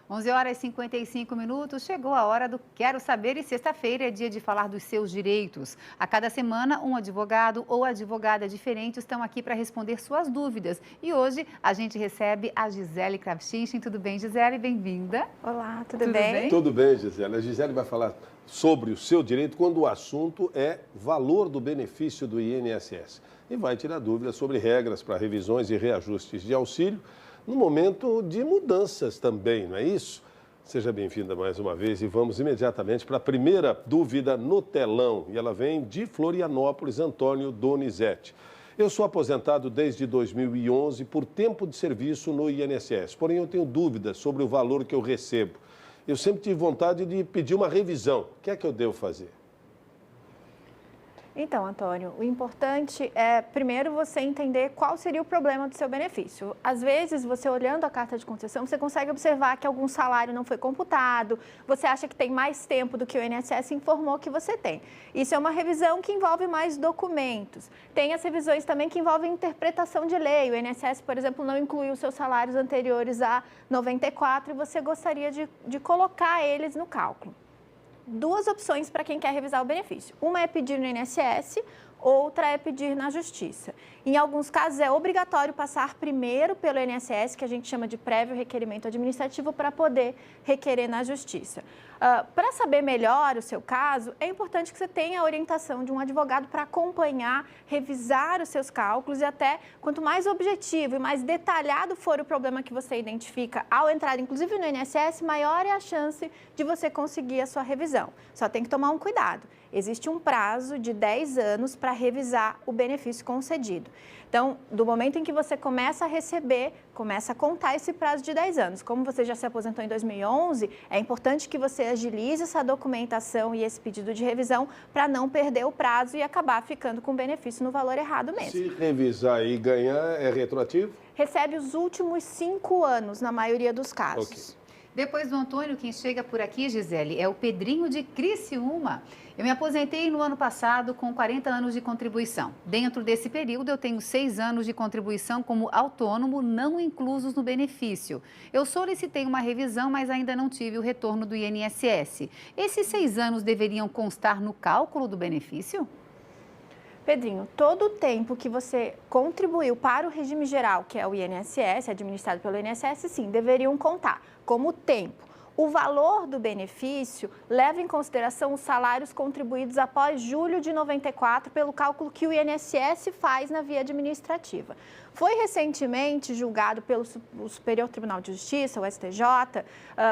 11 horas e 55 minutos, chegou a hora do Quero Saber e sexta-feira é dia de falar dos seus direitos. A cada semana, um advogado ou advogada diferente estão aqui para responder suas dúvidas. E hoje a gente recebe a Gisele Kravchinski. Tudo bem, Gisele? Bem-vinda. Olá, tudo bem? Tudo bem, Gisele. A Gisele vai falar sobre o seu direito quando o assunto é valor do benefício do INSS. E vai tirar dúvidas sobre regras para revisões e reajustes de auxílio no momento de mudanças também, não é isso? Seja bem-vinda mais uma vez e vamos imediatamente para a primeira dúvida no telão. E ela vem de Florianópolis, Antônio Donizete. Eu sou aposentado desde 2011 por tempo de serviço no INSS, porém eu tenho dúvidas sobre o valor que eu recebo. Eu sempre tive vontade de pedir uma revisão. O que é que eu devo fazer? Então, Antônio, o importante é, primeiro, você entender qual seria o problema do seu benefício. Às vezes, você olhando a carta de concessão, você consegue observar que algum salário não foi computado, você acha que tem mais tempo do que o INSS informou que você tem. Isso é uma revisão que envolve mais documentos. Tem as revisões também que envolvem interpretação de lei. O INSS, por exemplo, não incluiu os seus salários anteriores a 94 e você gostaria de colocar eles no cálculo. Duas opções para quem quer revisar o benefício. Uma é pedir no INSS, outra é pedir na Justiça. Em alguns casos, é obrigatório passar primeiro pelo INSS, que a gente chama de prévio requerimento administrativo, para poder requerer na Justiça. Para saber melhor o seu caso, é importante que você tenha a orientação de um advogado para acompanhar, revisar os seus cálculos e até, quanto mais objetivo e mais detalhado for o problema que você identifica ao entrar, inclusive no INSS, maior é a chance de você conseguir a sua revisão. Só tem que tomar um cuidado. Existe um prazo de 10 anos para revisar o benefício concedido. Então, do momento em que você começa a receber, começa a contar esse prazo de 10 anos. Como você já se aposentou em 2011, é importante que você agilize essa documentação e esse pedido de revisão para não perder o prazo e acabar ficando com o benefício no valor errado mesmo. Se revisar e ganhar, é retroativo? Recebe os últimos 5 anos, na maioria dos casos. Okay. Depois do Antônio, quem chega por aqui, Gisele, é o Pedrinho de Criciúma. Eu me aposentei no ano passado com 40 anos de contribuição. Dentro desse período, eu tenho 6 anos de contribuição como autônomo, não inclusos no benefício. Eu solicitei uma revisão, mas ainda não tive o retorno do INSS. Esses 6 anos deveriam constar no cálculo do benefício? Pedrinho, todo o tempo que você contribuiu para o regime geral, que é o INSS, administrado pelo INSS, sim, deveriam contar como tempo. O valor do benefício leva em consideração os salários contribuídos após julho de 94 pelo cálculo que o INSS faz na via administrativa. Foi recentemente julgado pelo Superior Tribunal de Justiça, o STJ,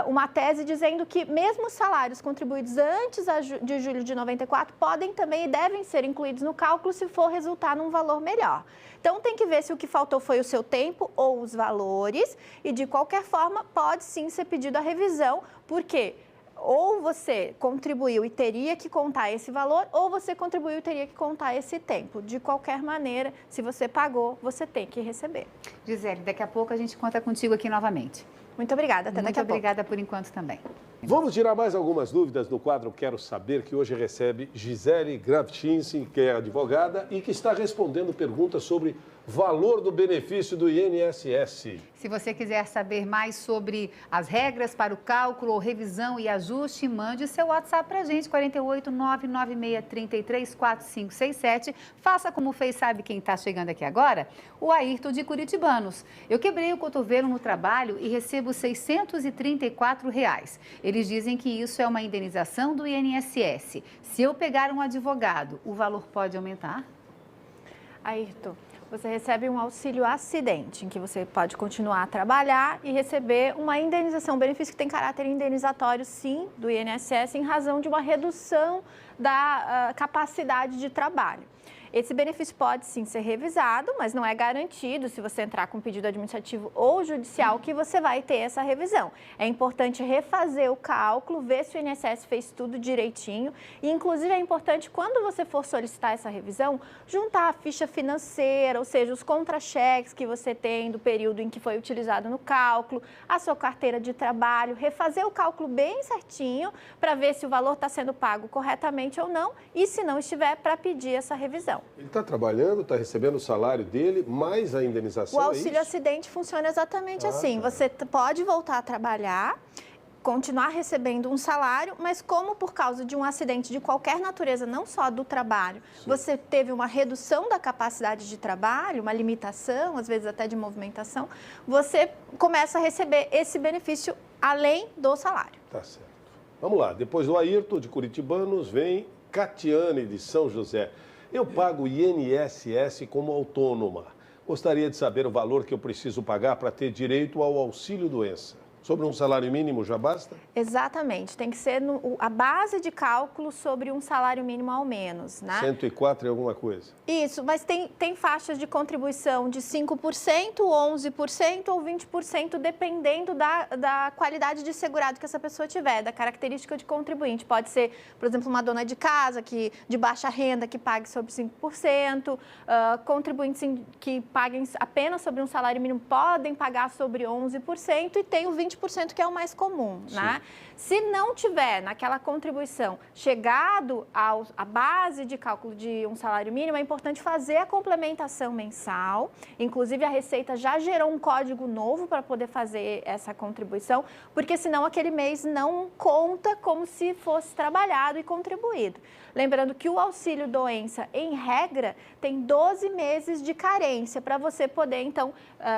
uma tese dizendo que mesmo os salários contribuídos antes de julho de 94 podem também e devem ser incluídos no cálculo se for resultar num valor melhor. Então, tem que ver se o que faltou foi o seu tempo ou os valores e, de qualquer forma, pode sim ser pedido a revisão, porque ou você contribuiu e teria que contar esse valor, ou você contribuiu e teria que contar esse tempo. De qualquer maneira, se você pagou, você tem que receber. Gisele, daqui a pouco a gente conta contigo aqui novamente. Muito obrigada, até daqui a pouco. Muito obrigada por enquanto também. Vamos tirar mais algumas dúvidas no quadro Quero Saber, que hoje recebe Gisele Kravchinski, que é advogada e que está respondendo perguntas sobre valor do benefício do INSS. Se você quiser saber mais sobre as regras para o cálculo ou revisão e ajuste, mande seu WhatsApp para a gente, 48996334567. Faça como fez, sabe quem está chegando aqui agora? O Ayrton de Curitibanos. Eu quebrei o cotovelo no trabalho e recebo R$ 634. Eles dizem que isso é uma indenização do INSS. Se eu pegar um advogado, o valor pode aumentar? Ayrton, você recebe um auxílio acidente, em que você pode continuar a trabalhar e receber uma indenização, um benefício que tem caráter indenizatório, sim, do INSS, em razão de uma redução da capacidade de trabalho. Esse benefício pode sim ser revisado, mas não é garantido, se você entrar com pedido administrativo ou judicial, que você vai ter essa revisão. É importante refazer o cálculo, ver se o INSS fez tudo direitinho e, inclusive, é importante, quando você for solicitar essa revisão, juntar a ficha financeira, ou seja, os contra-cheques que você tem do período em que foi utilizado no cálculo, a sua carteira de trabalho, refazer o cálculo bem certinho para ver se o valor está sendo pago corretamente ou não e, se não estiver, para pedir essa revisão. Ele está trabalhando, está recebendo o salário dele, mais a indenização. O auxílio acidente funciona exatamente assim. Tá. Você pode voltar a trabalhar continuar recebendo um salário, mas como por causa de um acidente de qualquer natureza, não só do trabalho, sim, você teve uma redução da capacidade de trabalho, uma limitação, às vezes até de movimentação, você começa a receber esse benefício além do salário. Tá certo. Vamos lá, depois do Ayrton, de Curitibanos, vem Catiane, de São José. Eu pago INSS como autônoma. Gostaria de saber o valor que eu preciso pagar para ter direito ao auxílio-doença. Sobre um salário mínimo já basta? Exatamente, tem que ser a base de cálculo sobre um salário mínimo ao menos, né? 104 e alguma coisa. Isso, mas tem faixas de contribuição de 5%, 11% ou 20%, dependendo da qualidade de segurado que essa pessoa tiver, da característica de contribuinte. Pode ser, por exemplo, uma dona de casa de baixa renda que pague sobre 5%, contribuintes que paguem apenas sobre um salário mínimo podem pagar sobre 11% e tem o 20% que é o mais comum, né? Se não tiver naquela contribuição chegado à base de cálculo de um salário mínimo, é importante fazer a complementação mensal. Inclusive, a Receita já gerou um código novo para poder fazer essa contribuição, porque senão aquele mês não conta como se fosse trabalhado e contribuído. Lembrando que o auxílio-doença, em regra, tem 12 meses de carência para você poder, então,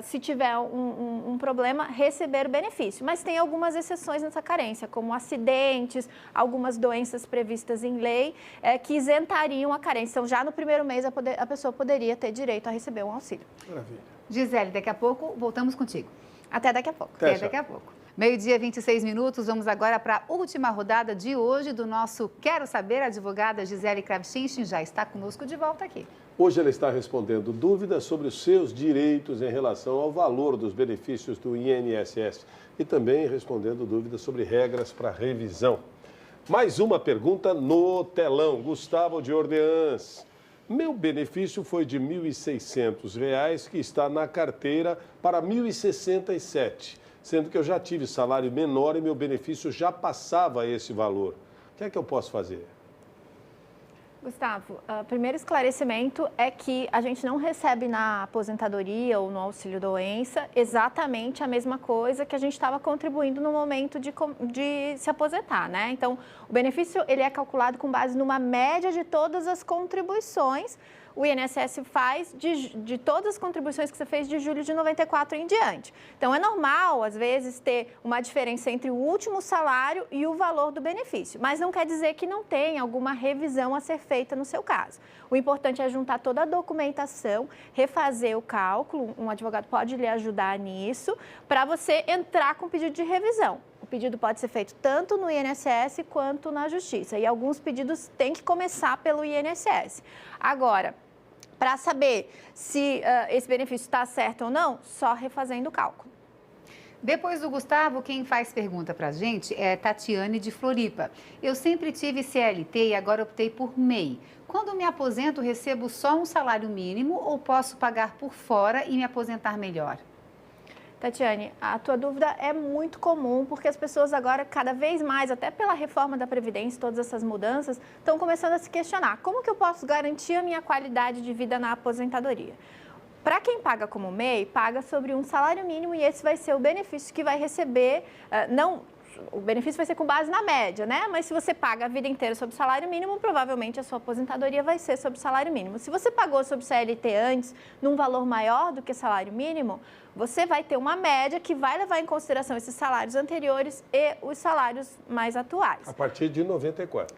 se tiver um problema, receber o benefício. Mas tem algumas exceções nessa carência, como acidentes, algumas doenças previstas em lei, que isentariam a carência. Então, já no primeiro mês, a pessoa poderia ter direito a receber um auxílio. Maravilha. Gisele, daqui a pouco voltamos contigo. Até daqui a pouco. Até daqui a pouco. 12h26, vamos agora para a última rodada de hoje do nosso Quero Saber. A advogada Gisele Kravchinski já está conosco de volta aqui. Hoje ela está respondendo dúvidas sobre os seus direitos em relação ao valor dos benefícios do INSS e também respondendo dúvidas sobre regras para revisão. Mais uma pergunta no telão. Gustavo de Orleans. Meu benefício foi de R$ 1.600, que está na carteira para R$ 1.067. Sendo que eu já tive salário menor e meu benefício já passava esse valor. O que é que eu posso fazer? Gustavo, o primeiro esclarecimento é que a gente não recebe na aposentadoria ou no auxílio-doença exatamente a mesma coisa que a gente estava contribuindo no momento de se aposentar, né? Então, o benefício ele é calculado com base numa média de todas as contribuições. O INSS faz de todas as contribuições que você fez de julho de 94 em diante. Então, é normal, às vezes, ter uma diferença entre o último salário e o valor do benefício. Mas não quer dizer que não tenha alguma revisão a ser feita no seu caso. O importante é juntar toda a documentação, refazer o cálculo, um advogado pode lhe ajudar nisso, para você entrar com pedido de revisão. O pedido pode ser feito tanto no INSS quanto na Justiça. E alguns pedidos têm que começar pelo INSS. Agora, para saber se esse benefício está certo ou não, só refazendo o cálculo. Depois do Gustavo, quem faz pergunta para a gente é Tatiane de Floripa. Eu sempre tive CLT e agora optei por MEI. Quando me aposento, recebo só um salário mínimo ou posso pagar por fora e me aposentar melhor? Tatiane, a tua dúvida é muito comum, porque as pessoas agora, cada vez mais, até pela reforma da Previdência, todas essas mudanças, estão começando a se questionar. Como que eu posso garantir a minha qualidade de vida na aposentadoria? Para quem paga como MEI, paga sobre um salário mínimo e esse vai ser o benefício que vai receber, o benefício vai ser com base na média, né? Mas se você paga a vida inteira sobre salário mínimo, provavelmente a sua aposentadoria vai ser sobre salário mínimo. Se você pagou sobre CLT antes, num valor maior do que salário mínimo, você vai ter uma média que vai levar em consideração esses salários anteriores e os salários mais atuais. A partir de 94.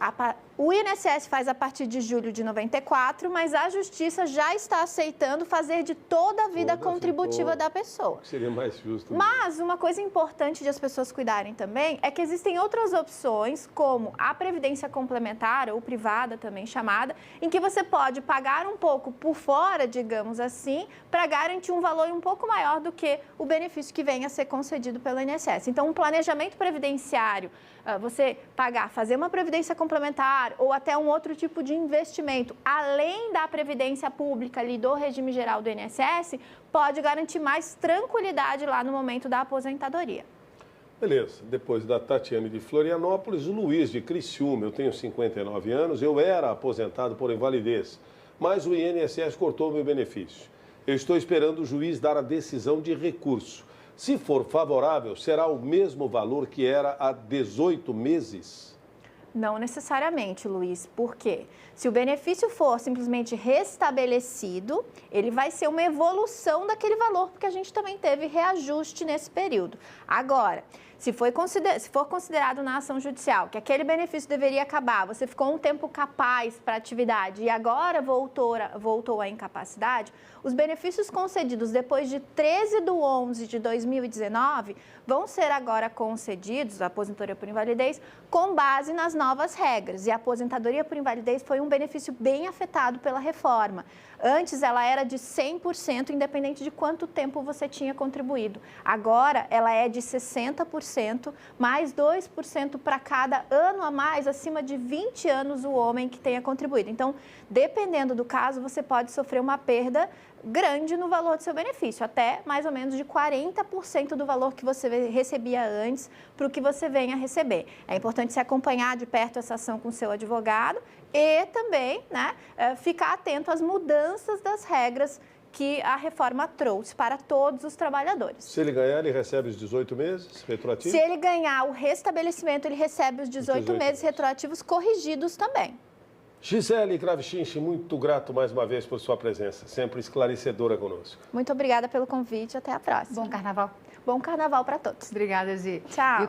O INSS faz a partir de julho de 94, mas a Justiça já está aceitando fazer de toda a vida contributiva da pessoa. Seria mais justo. Mas uma coisa importante de as pessoas cuidarem também é que existem outras opções, como a previdência complementar ou privada também chamada, em que você pode pagar um pouco por fora, digamos assim, para garantir um valor um pouco maior do que o benefício que venha a ser concedido pelo INSS. Então, um planejamento previdenciário, você fazer uma previdência complementar ou até um outro tipo de investimento, além da previdência pública ali do regime geral do INSS, pode garantir mais tranquilidade lá no momento da aposentadoria. Beleza, depois da Tatiane de Florianópolis, o Luiz de Criciúma. Eu tenho 59 anos, eu era aposentado por invalidez, mas o INSS cortou meu benefício. Eu estou esperando o juiz dar a decisão de recurso. Se for favorável, será o mesmo valor que era há 18 meses? Não necessariamente, Luiz. Por quê? Se o benefício for simplesmente restabelecido, ele vai ser uma evolução daquele valor, porque a gente também teve reajuste nesse período. Agora, se for considerado na ação judicial que aquele benefício deveria acabar, você ficou um tempo capaz para a atividade e agora voltou à incapacidade, os benefícios concedidos depois de 13/11/2019 vão ser agora concedidos, a aposentadoria por invalidez, com base nas novas regras. E a aposentadoria por invalidez foi um benefício bem afetado pela reforma. Antes, ela era de 100%, independente de quanto tempo você tinha contribuído. Agora, ela é de 60%, mais 2% para cada ano a mais, acima de 20 anos, o homem que tenha contribuído. Então, dependendo do caso, você pode sofrer uma perda grande no valor do seu benefício, até mais ou menos de 40% do valor que você recebia antes para o que você venha a receber. É importante se acompanhar de perto essa ação com o seu advogado e também, né, ficar atento às mudanças das regras que a reforma trouxe para todos os trabalhadores. Se ele ganhar, ele recebe os 18 meses retroativos? Se ele ganhar o restabelecimento, ele recebe os 18 meses retroativos corrigidos também. Gisele Kravchinski, muito grato mais uma vez por sua presença, sempre esclarecedora conosco. Muito obrigada pelo convite, até a próxima. Bom carnaval. Bom carnaval para todos. Obrigada, Gi. Tchau.